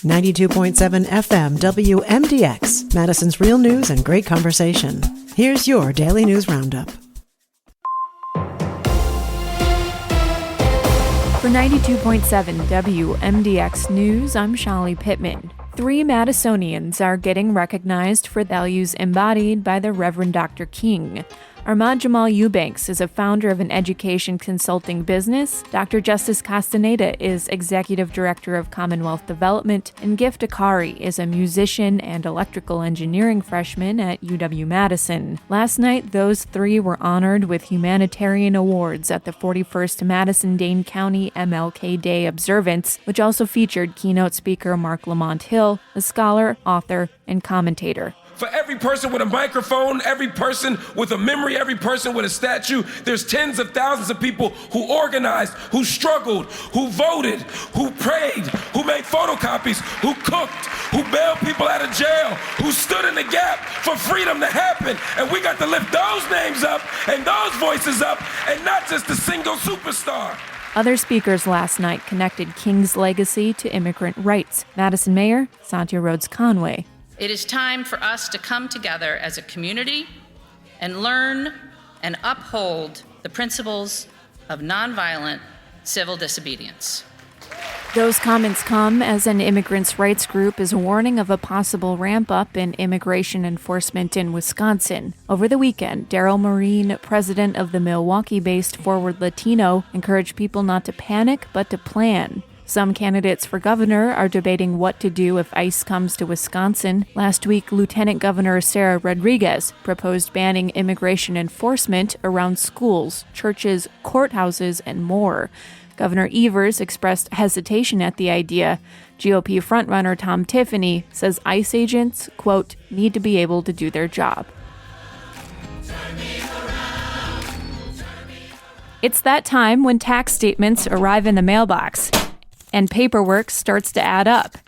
92.7 FM WMDX, Madison's real news and great conversation. Here's your Daily News Roundup. For 92.7 WMDX News, I'm Shali Pittman. 3 Madisonians are getting recognized for values embodied by the Reverend Dr. King. Ahmad Jamal Eubanks is a founder of an education consulting business. Dr. Justice Castaneda is executive director of Commonwealth Development, and Gift Akari is a musician and electrical engineering freshman at UW-Madison. Last night, those 3 were honored with humanitarian awards at the 41st Madison-Dane County MLK Day observance, which also featured keynote speaker Mark Lamont Hill, a scholar, author, and commentator. For every person with a microphone, every person with a memory, every person with a statue, there's tens of thousands of people who organized, who struggled, who voted, who prayed, who made photocopies, who cooked, who bailed people out of jail, who stood in the gap for freedom to happen. And we got to lift those names up and those voices up and not just a single superstar. Other speakers last night connected King's legacy to immigrant rights. Madison Mayor Santia Rhodes Conway. It is time for us to come together as a community and learn and uphold the principles of nonviolent civil disobedience. Those comments come as an immigrants' rights group is warning of a possible ramp-up in immigration enforcement in Wisconsin. Over the weekend, Daryl Marine, president of the Milwaukee-based Forward Latino, encouraged people not to panic but to plan. Some candidates for governor are debating what to do if ICE comes to Wisconsin. Last week, Lieutenant Governor Sarah Rodriguez proposed banning immigration enforcement around schools, churches, courthouses, and more. Governor Evers expressed hesitation at the idea. GOP frontrunner Tom Tiffany says ICE agents, quote, need to be able to do their job. It's that time when tax statements arrive in the mailbox and paperwork starts to add up.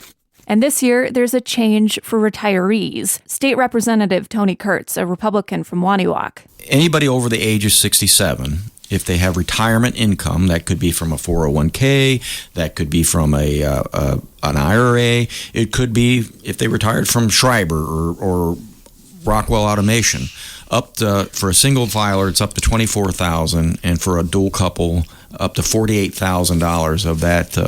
And this year, there's a change for retirees. State Representative Tony Kurtz, a Republican from Waniwak. Anybody over the age of 67, if they have retirement income, that could be from a 401k, that could be from an IRA, it could be if they retired from Schreiber or Rockwell Automation. For a single filer, it's up to $24,000, and for a dual couple, up to $48,000 of that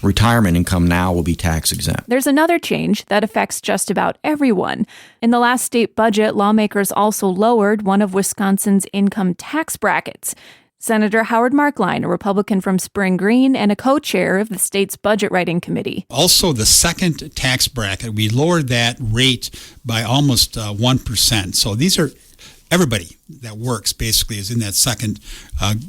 retirement income now will be tax exempt. There's another change that affects just about everyone. In the last state budget, lawmakers also lowered one of Wisconsin's income tax brackets. Senator Howard Markline, a Republican from Spring Green and a co-chair of the state's budget writing committee. Also, the second tax bracket, we lowered that rate by almost 1%. So these are everybody that works basically is in that second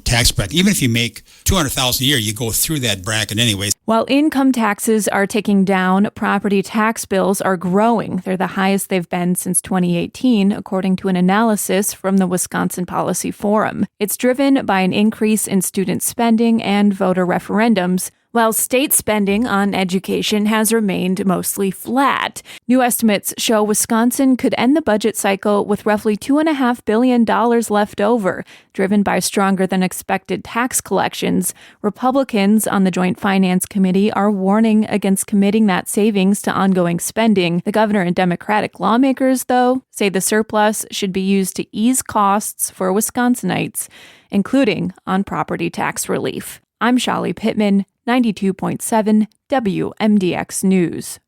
tax bracket. Even if you make $200,000 a year, you go through that bracket anyways. While income taxes are ticking down, property tax bills are growing. They're the highest they've been since 2018, according to an analysis from the Wisconsin Policy Forum. It's driven by an increase in student spending and voter referendums, while state spending on education has remained mostly flat. New estimates show Wisconsin could end the budget cycle with roughly $2.5 billion left over, driven by stronger than expected tax collections. Republicans on the Joint Finance Committee are warning against committing that savings to ongoing spending. The governor and Democratic lawmakers, though, say the surplus should be used to ease costs for Wisconsinites, including on property tax relief. I'm Shali Pittman, 92.7 WMDX News.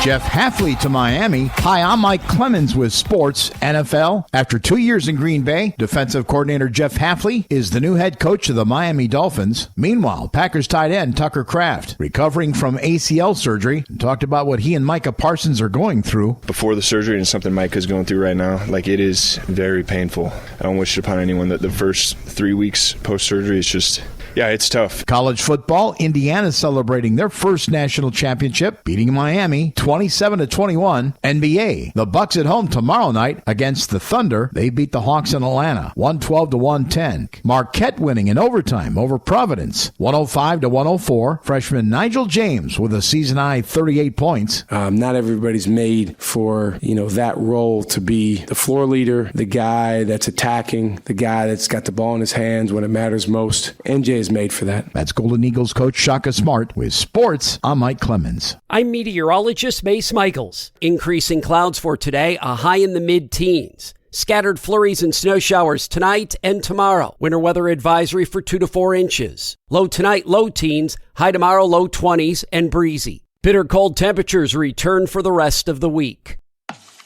Jeff Hafley to Miami. Hi, I'm Mike Clemens with Sports NFL. After 2 years in Green Bay, defensive coordinator Jeff Hafley is the new head coach of the Miami Dolphins. Meanwhile, Packers tight end Tucker Kraft, recovering from ACL surgery, talked about what he and Micah Parsons are going through. Before the surgery and something Micah's going through right now, it is very painful. I don't wish it upon anyone that the first 3 weeks post-surgery is just... Yeah, it's tough. College football, Indiana celebrating their first national championship, beating Miami 27-21. NBA, the Bucks at home tomorrow night against the Thunder. They beat the Hawks in Atlanta 112-110. Marquette winning in overtime over Providence 105-104. Freshman Nigel James with a season-high 38 points. Not everybody's made for, that role to be the floor leader, the guy that's attacking, the guy that's got the ball in his hands when it matters most. NJ is is made for that. That's Golden Eagles coach Shaka Smart. With sports, I'm Mike Clemens. I'm meteorologist Mace Michaels. Increasing clouds for today, a high in the mid-teens. Scattered flurries and snow showers tonight and tomorrow. Winter weather advisory for 2 to 4 inches. Low tonight, low teens. High tomorrow, low 20s and breezy. Bitter cold temperatures return for the rest of the week.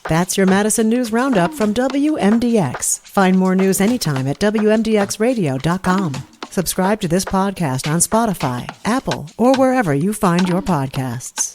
That's your Madison News Roundup from WMDX. Find more news anytime at WMDXradio.com. Subscribe to this podcast on Spotify, Apple, or wherever you find your podcasts.